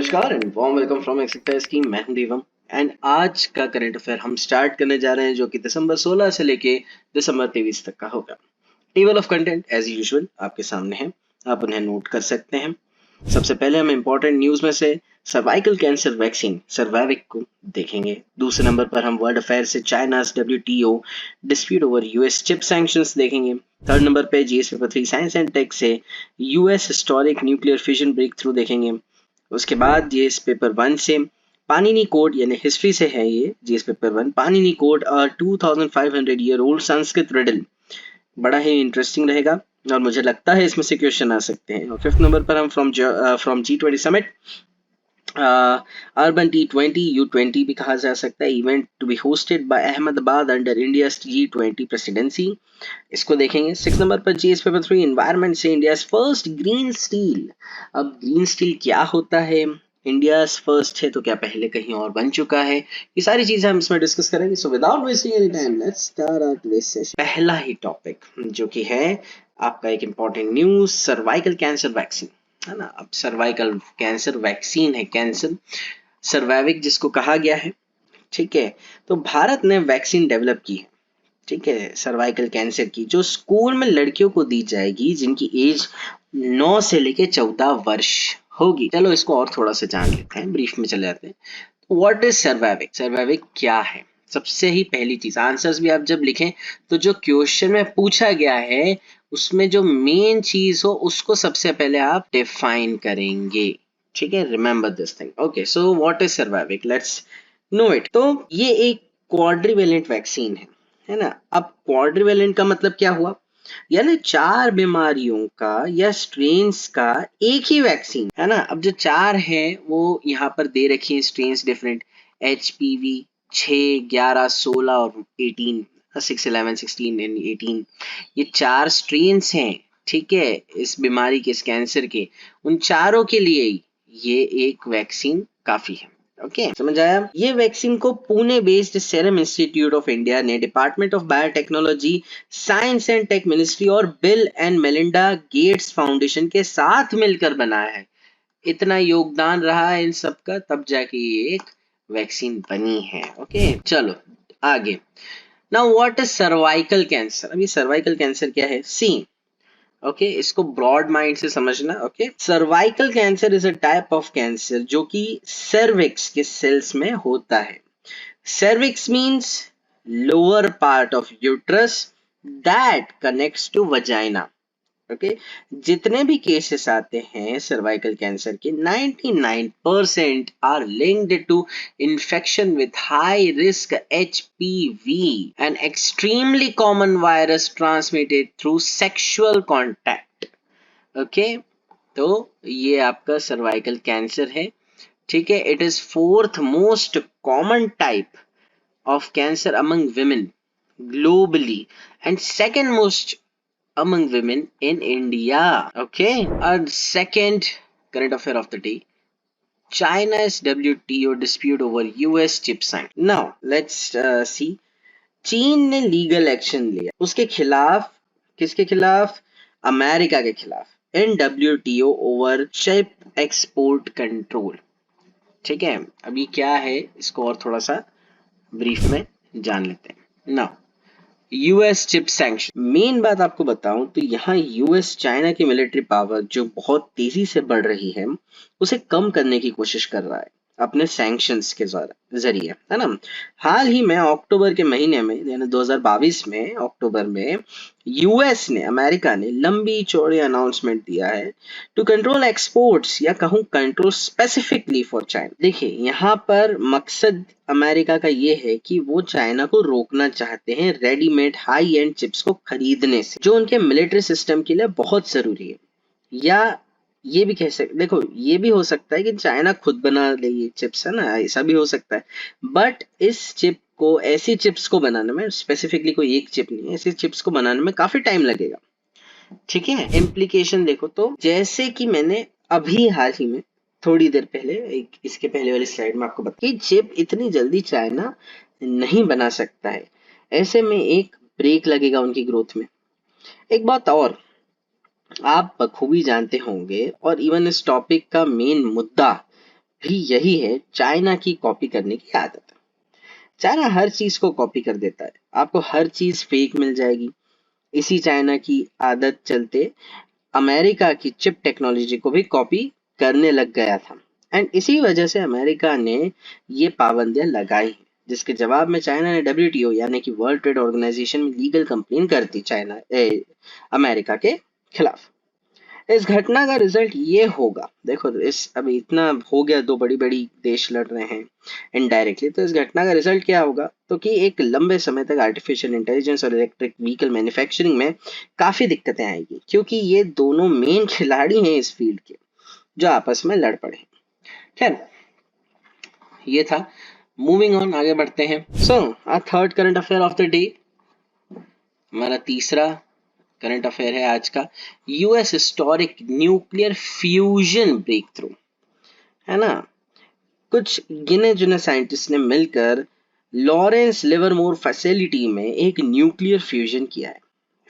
नमस्कार and warm welcome from एक्सेक्टाइज की मैं हूं देवम। एंड आज का करंट अफेयर हम स्टार्ट करने जा रहे हैं जो कि दिसंबर 16 से लेके दिसंबर 23 तक का होगा। Table of content as usual आपके सामने है, आप उन्हें नोट कर सकते हैं। सबसे पहले हम इंपॉर्टेंट न्यूज में से सर्वाइकल कैंसर वैक्सीन सर्वाइविक को देखेंगे। दूसरे नंबर पर हम वर्ल्ड अफेयर से China's WTO dispute over US chip sanctions देखेंगे। थर्ड नंबर पे GS paper 3 science and tech से US historic nuclear fission breakthrough देखेंगे। उसके बाद जीएस पेपर 1 से पाणिनि कोड यानी हिस्ट्री से है ये GS paper 1 Panini code 2500 year old Sanskrit riddle, बड़ा ही इंटरेस्टिंग रहेगा और मुझे लगता है इसमें से क्वेश्चन आ सकते हैं। और फिफ्थ नंबर पर हम from G20 summit urban T20 U20 भी कहा जा सकता है, event to be hosted by Ahmedabad under India G20 presidency, इसको देखेंगे। सिक्स नंबर पर जीएस पेपर 3 एनवायरमेंट से इंडिया फर्स्ट ग्रीन स्टील। अब ग्रीन स्टील क्या होता है, इंडिया फर्स्ट है तो क्या पहले कहीं और बन चुका है, ये सारी चीजें हम इसमें डिस्कस करेंगे। So without wasting any time let's start our today's session. पहला ही टॉपिक जो कि है आपका एक important news, cervical cancer vaccine, है ना। अब सर्वाइकल कैंसर वैक्सीन है, कैंसर सर्वाइविक जिसको कहा गया है, ठीक है। तो भारत ने वैक्सीन डेवलप की है, ठीक है, सर्वाइकल कैंसर की, जो स्कूल में लड़कियों को दी जाएगी जिनकी एज 9 से लेके 14 वर्ष होगी। चलो इसको और थोड़ा सा जान लेते हैं, ब्रीफ में चले जाते हैं। व्हाट इज सर्वाइविक, सर्वाइविक क्या है। सबसे ही पहली चीज, आंसर्स भी आप जब लिखें तो जो क्वेश्चन में पूछा गया है उसमें जो मेन चीज हो उसको सबसे पहले आप डिफाइन करेंगे, ठीक है। Remember this thing, okay. So what is cervical, let's know it. तो ये एक क्वाड्रिवेलेंट वैक्सीन है ना। अब क्वाड्रिवेलेंट का मतलब क्या हुआ, यानी 4 बीमारियों का या स्ट्रेन्स का एक ही वैक्सीन, है ना। अब जो 4 है वो यहाँ पर दे रखी है स्ट्रेन्स डिफरेंट, HPV 6, 11, 16 और 18, 6, 11, 16 एंड 18, ये 4 स्ट्रेन्स हैं, ठीक है, इस बीमारी के, इस कैंसर के। उन चारों के लिए ये एक वैक्सीन काफी है, ओके समझ आया। ये वैक्सीन को Pune based Serum Institute of India ने department of biotechnology, science and tech ministry और Bill and Melinda Gates Foundation के साथ मिलकर बनाया है। इतना योगदान रहा है इन सबका, तब जाके ये एक वैक्सीन बनी है, ओके। चलो आगे। Now what is cervical cancer. अभी सर्वाइकल कैंसर क्या है, सी, ओके, इसको ब्रॉड माइंड से समझना, okay. Cervical cancer is a type of cancer जो कि सर्विक्स के सेल्स में होता है। Cervix means lower part of uterus that connects to vagina, okay. जितने भी केसेस आते हैं सर्वाइकल कैंसर के 99% are linked to infection with high risk HPV, an extremely common virus transmitted through sexual contact, okay. तो ये आपका cervical cancer है, ठीक है। It is fourth most common type of cancer among women globally and second most among women in India, okay. Our second current affair of the day, China's WTO dispute over US chip sign. Now let's see, चीन ने legal action लिया उसके खिलाफ, किसके खिलाफ, America के खिलाफ, इन WTO over chip export control, ठीक है। अभी क्या है इसको और थोड़ा सा ब्रीफ में जान लेते हैं। Now US chip sanction, main बात आपको बताऊं तो यहाँ यूएस चाइना की मिलिट्री पावर जो बहुत तेजी से बढ़ रही है उसे कम करने की कोशिश कर रहा है अपने सैंक्शंस के जरिए, है ना। हाल ही में अक्टूबर के महीने में यानी 2022 में अक्टूबर में यूएस ने, अमेरिका ने लंबी चौड़ी अनाउंसमेंट दिया है टू कंट्रोल एक्सपोर्ट्स, या कहूं कंट्रोल स्पेसिफिकली फॉर चाइना। देखिए यहाँ पर मकसद अमेरिका का ये है कि वो चाइना को रोकना चाहते हैं रेडीमेड हाई एंड चिप्स को खरीदने से जो उनके मिलिट्री सिस्टम के लिए बहुत जरूरी है। या ये भी कह सकते, देखो ये भी हो सकता है कि चाइना खुद बना ले ये चिप्स, है ना, ऐसा भी हो सकता है। बट इस चिप को, ऐसी चिप्स को बनाने में, स्पेसिफिकली कोई एक चिप नहीं, ऐसी चिप्स को बनाने में काफी टाइम लगेगा, ठीक है। इम्प्लीकेशन देखो तो जैसे कि मैंने अभी हाल ही में थोड़ी देर पहले एक इसके पहले वाली स्लाइड में आपको बताया कि चिप इतनी जल्दी चाइना नहीं बना सकता है, ऐसे में एक ब्रेक लगेगा उनकी ग्रोथ में। एक बात और आप बखूबी जानते होंगे, और इवन इस टॉपिक का मेन मुद्दा भी यही है चाइना की कॉपी करने की आदत। चाइना हर चीज को कॉपी कर देता है, आपको हर चीज फेक मिल जाएगी। इसी चाइना की आदत चलते अमेरिका की चिप टेक्नोलॉजी को भी कॉपी करने लग गया था। एंड इसी वजह से अमेरिका ने ये पाबंदियां लगाई हैं, जिसके जवाब में चाइना ने WTO यानी कि वर्ल्ड ट्रेड ऑर्गेनाइजेशन में लीगल कंप्लेन कर दी अमेरिका के खिलाफ। इस घटना का रिजल्ट ये होगा, देखो इस अभी इतना हो गया, दो बड़ी बड़ी देश लड़ रहे हैं इनडायरेक्टली, तो इस घटना का रिजल्ट क्या होगा, तो कि एक लंबे समय तक आर्टिफिशियल इंटेलिजेंस और इलेक्ट्रिक व्हीकल मैन्युफैक्चरिंग में काफी दिक्कतें आएगी, क्योंकि ये दोनों मेन खिलाड़ी हैं इस फील्ड के, जो आपस में लड़ पड़े। खैर, ये था। मूविंग ऑन, आगे बढ़ते हैं। So our third current affair of the day, हमारा तीसरा करंट अफेयर है आज का, US historic nuclear fusion breakthrough, है ना। कुछ गिने चुने साइंटिस्ट ने मिलकर लॉरेंस लिवरमोर फैसिलिटी में एक न्यूक्लियर फ्यूजन किया है।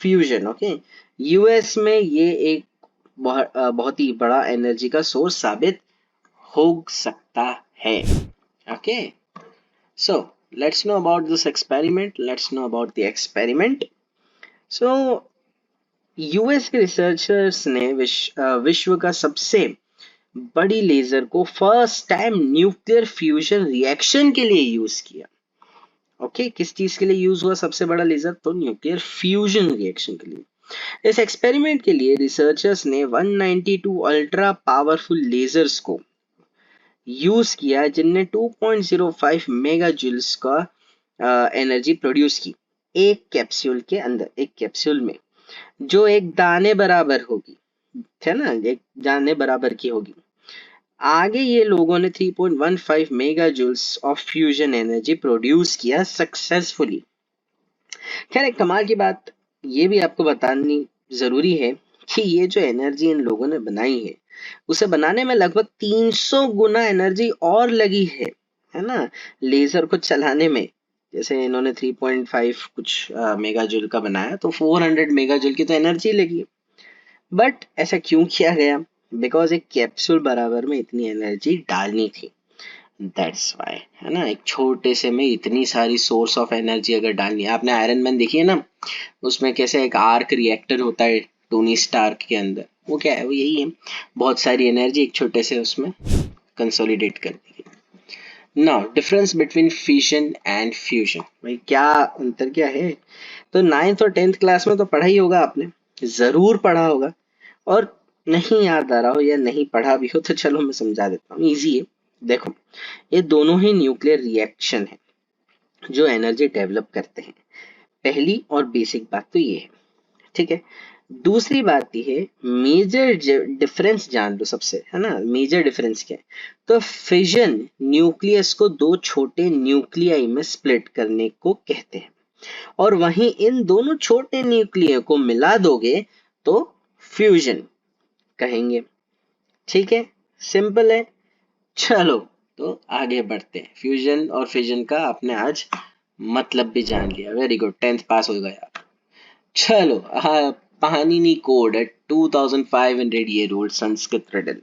Fusion, okay. यूएस में ये एक बहुत ही बड़ा एनर्जी का सोर्स साबित हो सकता है। Okay, so let's know about this experiment, let's know about the experiment. So US के रिसर्चर्स ने विश्व का सबसे बड़ी लेजर को first time nuclear fusion reaction के लिए यूज किया। ओके, किस चीज के लिए यूज हुआ सबसे बड़ा लेजर, तो न्यूक्लियर फ्यूजन रिएक्शन के लिए। इस एक्सपेरिमेंट के लिए रिसर्चर्स ने 192 अल्ट्रा पावरफुल लेजर्स को यूज किया, जिनने 2.05 मेगा जूल्स का एनर्जी प्रोड्यूस की एक कैप्सूल के अंदर, एक कैप्सूल में, जो एक दाने बराबर होगी, है ना, एक दाने बराबर की होगी। आगे ये लोगों ने 3.15 mega joules of fusion energy produce किया सक्सेसफुली। खैर, एक कमाल की बात ये भी आपको बतानी जरूरी है कि ये जो एनर्जी इन लोगों ने बनाई है, उसे बनाने में लगभग 300 गुना एनर्जी और लगी है ना, लेजर को चलाने में। जैसे इन्होंने 3.5 कुछ मेगा जूल का बनाया, तो 400 मेगा जूल की तो एनर्जी लगी। बट ऐसा क्यों किया गया, बिकॉज एक कैप्सूल बराबर में इतनी एनर्जी डालनी थी, दैट्स वाई, है ना। एक छोटे से में इतनी सारी सोर्स ऑफ एनर्जी अगर डालनी है, आपने आयरन मैन देखी है ना, उसमें कैसे एक आर्क रिएक्टर होता है टोनी स्टार्क के अंदर, वो क्या है, वो यही है, बहुत सारी एनर्जी एक छोटे से उसमें कंसोलिडेट कर दी गई। Now difference between fission and fusion, भाई क्या अंतर क्या है, तो 9th और 10th क्लास में तो पढ़ा ही होगा आपने, जरूर पढ़ा होगा। और नहीं याद आ रहा हो या नहीं पढ़ा भी हो तो चलो मैं समझा देता हूँ, इजी है। देखो, ये दोनों ही न्यूक्लियर रिएक्शन है जो एनर्जी डेवलप करते हैं। पहली और बेसिक बात तो ये है, ठीक है। दूसरी बात ये है, मेजर डिफरेंस जान लो सबसे, है ना। मेजर डिफरेंस क्या है, तो फिजन न्यूक्लियस को दो छोटे न्यूक्लियाई में स्प्लिट करने को कहते हैं, और वहीं इन दोनों छोटे न्यूक्लियर को मिला दोगे तो फ्यूजन कहेंगे। ठीक है, सिंपल है। चलो, तो आगे बढ़ते हैं। फ्यूजन और फिजन का आपने आज मतलब भी जान लिया, वेरी गुड, 10th पास हो गया। चलो, Panini code at 2500 year old Sanskrit riddle.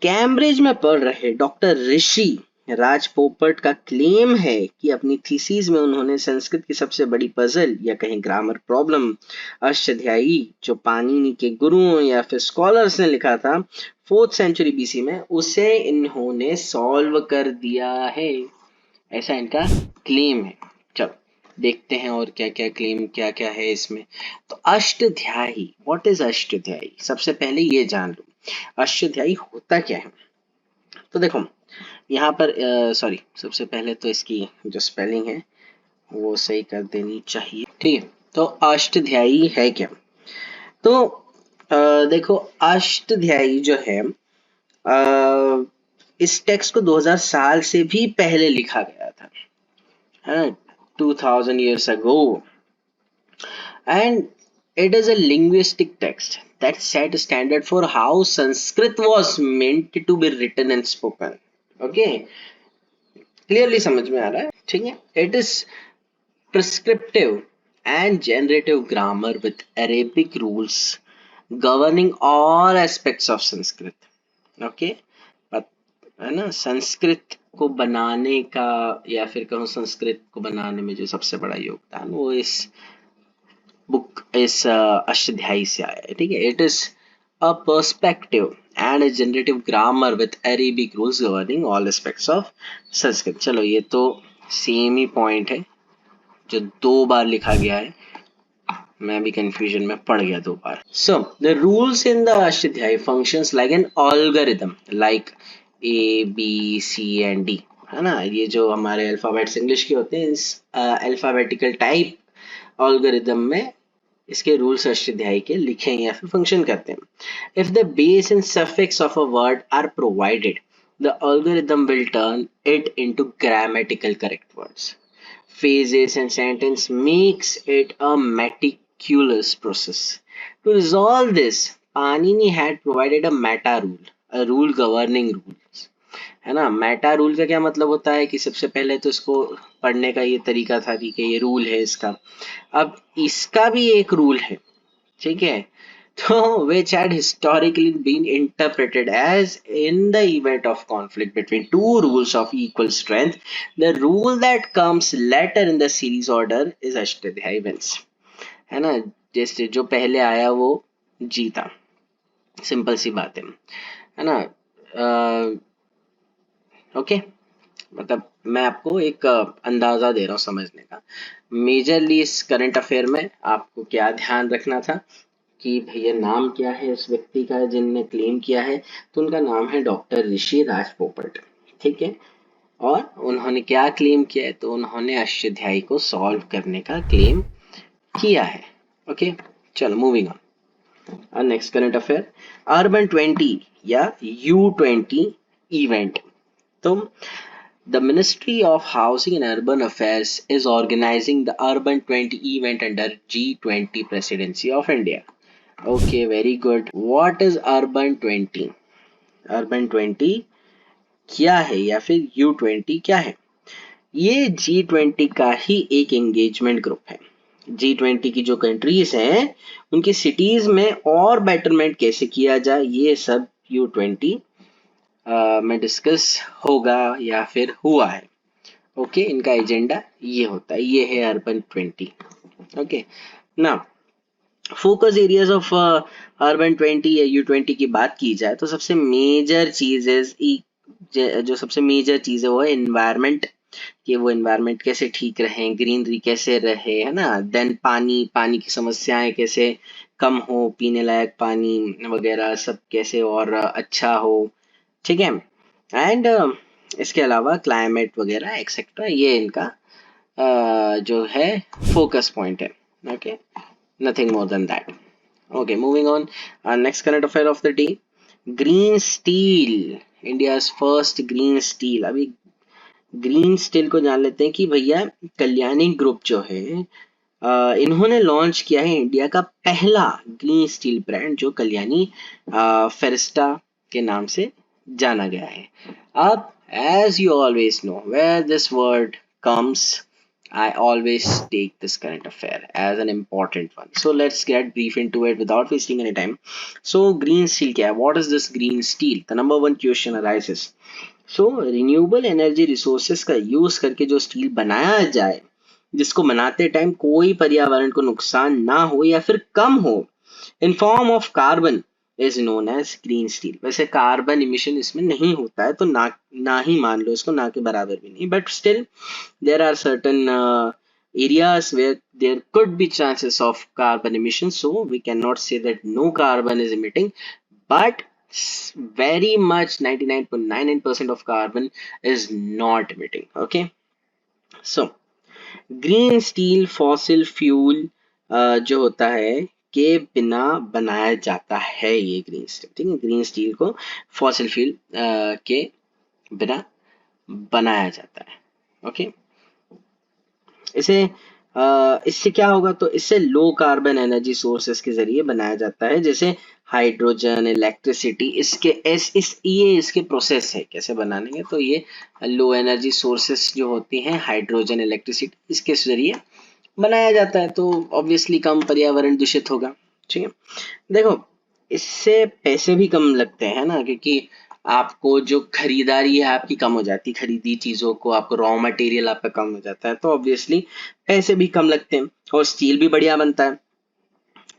Cambridge में पढ़ रहे डॉक्टर ऋषि राज पोपट का क्लेम है कि अपनी थीसिस में उन्होंने संस्कृत की सबसे बड़ी पजल या कहीं ग्रामर प्रॉब्लम अष्टाध्यायी, जो पाणिनि के गुरुओं या फिर स्कॉलर्स ने लिखा था 4th सेंचुरी BC में, उसे इन्होंने सॉल्व कर दिया है, ऐसा इनका क्लेम है। चलो देखते हैं और क्या क्या क्लेम, क्या क्या है इसमें। तो अष्टाध्यायी, व्हाट इज अष्टाध्यायी, सबसे पहले ये जान लो अष्टाध्यायी होता क्या है। तो देखो यहाँ पर, सॉरी, सबसे पहले तो इसकी जो स्पेलिंग है वो सही कर देनी चाहिए, ठीक है। तो अष्टाध्यायी है क्या, तो देखो अष्टाध्यायी जो है, इस टेक्स्ट को 2000 साल से भी पहले लिखा गया था, है ना, 2000 years ago, and it is a linguistic text that set a standard for how Sanskrit was meant to be written and spoken. Okay, clearly समझ में आ रहा है, ठीक है। It is prescriptive and generative grammar with Arabic rules governing all aspects of Sanskrit. Okay, है ना, संस्कृत को बनाने का या फिर कहूँ संस्कृत को बनाने में जो सबसे बड़ा योगदान वो इस अष्टाध्यायी से आया है, ठीक है। It is a perspective and a generative grammar with Arabic rules governing all aspects of Sanskrit. चलो ये तो सेम ही पॉइंट है जो 2 बार लिखा गया है, मैं भी कंफ्यूजन में पड़ गया 2 बार। So the rules in the Ashtadhyayi functions like an algorithm like A B C and D, है ना। ये जो हमारे अल्फाबेट्स इंग्लिश के होते हैं, इस अल्फाबेटिकल टाइप algorithm में इसके रूल्स अष्टाध्यायी के लिखे या फिर फंक्शन करते हैं। If the base and suffix of a word are provided, the algorithm will turn it into grammatical correct words, phases and sentence makes it a meticulous process. To resolve this, Panini had provided a meta rule, a rule governing rules. है ना। Meta rule का क्या मतलब होता है कि सबसे पहले तो इसको पढ़ने का ये तरीका था कि ये रूल है इसका, अब इसका भी एक रूल है, ठीक है। So, which had historically been interpreted as in the event of conflict between two rules of equal strength, the rule that comes later in the series order is Ashtadhyayi wins, है ना। जैसे जो पहले आया वो जीता, सिंपल सी बात है ना। ओके, मतलब मैं आपको एक अंदाजा दे रहा हूँ समझने का। मेजरली इस करंट अफेयर में आपको क्या ध्यान रखना था कि भैया नाम क्या है इस व्यक्ति का जिनने क्लेम किया है, तो उनका नाम है डॉक्टर ऋषि राज पोपट, ठीक है। और उन्होंने क्या क्लेम किया है, तो उन्होंने अष्टाध्यायी को सॉल्व करने का क्लेम किया है। ओके, चलो moving on. Next current affair, urban 20 या U20 इवेंट। तो the Ministry of Housing and Urban Affairs is organizing the Urban 20 event under G20 presidency of India. Okay, very good. What is Urban 20? Urban 20 क्या है या फिर U20 क्या है? ये G20 का ही एक एंगेजमेंट ग्रुप है। G20 की जो कंट्रीज हैं उनकी सिटीज में और बेटरमेंट कैसे किया जाए, ये सब U20 में डिस्कस होगा या फिर हुआ है। ओके, इनका एजेंडा ये होता है, ये है अर्बन 20। ओके, ना फोकस एरियाज ऑफ अर्बन 20 या U20 की बात की जाए तो सबसे मेजर चीजेस, जो सबसे मेजर चीज है वो है एनवायरनमेंट, कि वो एनवायरनमेंट कैसे ठीक रहे, ग्रीनरी कैसे रहे, है ना। देन पानी की समस्याएं कैसे कम हो, पीने लायक पानी वगैरह सब कैसे और अच्छा हो, ठीक है। एंड इसके अलावा क्लाइमेट वगैरह एक्सेट्रा, ये इनका जो है फोकस पॉइंट है। Okay, nothing more than that. Okay, moving on. Next current affair of the day, green steel, India first green steel. अभी ग्रीन स्टील को जान लेते हैं कि भैया कल्याणी ग्रुप जो है इन्होंने लॉन्च किया है इंडिया का पहला ग्रीन स्टील ब्रांड, जो कल्याणी फेरिस्टा के नाम से जाना गया है। अब as you always know where this word comes, I always take this current affair as an important one, so let's get brief into it without wasting any time. So green steel क्या है, what is this green steel? The number one question arises. So renewable energy resources का use करके जो steel बनाया जाए, जिसको बनाते time कोई पर्यावरण को नुकसान ना हो या फिर कम हो, in form of carbon, is known as green steel. वैसे कार्बन इमिशन इसमें नहीं होता है, तो ना ही मान लो इसको, ना के बराबर भी नहीं, but still there are certain areas where there could be chances of carbon emission, so we cannot say that no carbon is emitting, but very much 99.99% of carbon is not emitting. Okay, so green steel fossil fuel जो होता है के बिना बनाया जाता है, ये green steel, ठीक है। ग्रीन स्टील को फॉसिल फ्यूल के बिना बनाया जाता है। ओके, इसे इससे क्या होगा, तो इससे लो कार्बन एनर्जी सोर्सेस के जरिए बनाया जाता है, जैसे हाइड्रोजन, इलेक्ट्रिसिटी। ये इसके प्रोसेस है कैसे बनाने के, तो ये लो एनर्जी सोर्सेस जो होती हैं, हाइड्रोजन, इलेक्ट्रिसिटी, इसके जरिए बनाया जाता है, तो ऑब्वियसली कम पर्यावरण दूषित होगा, ठीक है। देखो, इससे पैसे भी कम लगते हैं ना, क्योंकि आपको जो खरीदारी है आपकी कम हो जाती है, खरीदी चीज़ों को, आपको रॉ मटेरियल आपका कम हो जाता है, तो ऑब्वियसली पैसे भी कम लगते हैं और स्टील भी बढ़िया बनता है।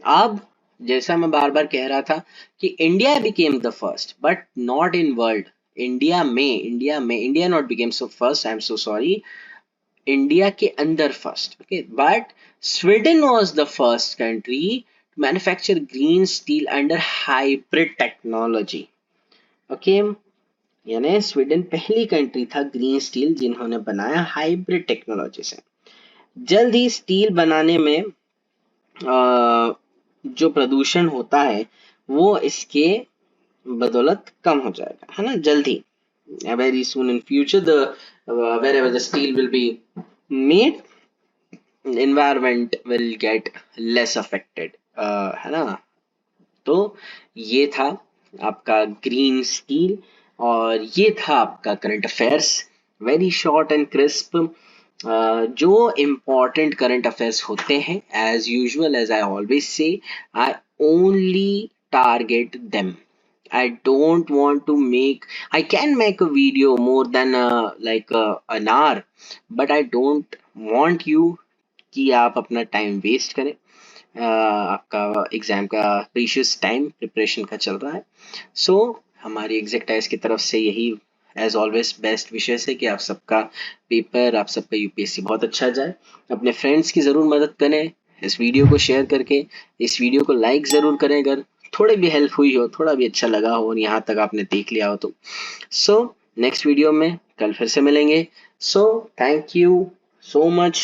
अब जैसा मैं बार बार कह रहा था कि India became the first but not in world. India में India not became so first, I am so sorry, India के अंदर first, okay, but Sweden was the first country to manufacture green steel under hybrid technology, okay. यानी Sweden पहली country था green steel जिन्होंने बनाया hybrid technology से। जल्द ही steel बनाने में जो प्रदूषण होता है वो इसके बदौलत कम हो जाएगा, है ना, जल्दी। Very soon in future the wherever the steel will be made, environment will get less affected, है ना। तो ये था आपका ग्रीन स्टील और ये था आपका current affairs, very short and crisp. जो इम्पोर्टेंट करंट अफेयर्स होते हैं, as usual as I always say, I only target them. I don't want to make, I can make a video more than an hour, but I don't want you कि आप अपना time waste करें। आपका exam का precious time preparation का चल रहा है। सो हमारी एग्जैक्टाइज की तरफ से यही एज ऑलवेज बेस्ट विशेष है कि आप सबका पेपर, आप सबका यूपीएससी बहुत अच्छा जाए। अपने फ्रेंड्स की ज़रूर मदद करें इस वीडियो को शेयर करके, इस वीडियो को लाइक ज़रूर करें अगर थोड़ी भी हेल्प हुई हो, थोड़ा भी अच्छा लगा हो और यहाँ तक आपने देख लिया हो तो। सो नेक्स्ट वीडियो में कल फिर से मिलेंगे। So thank you so much.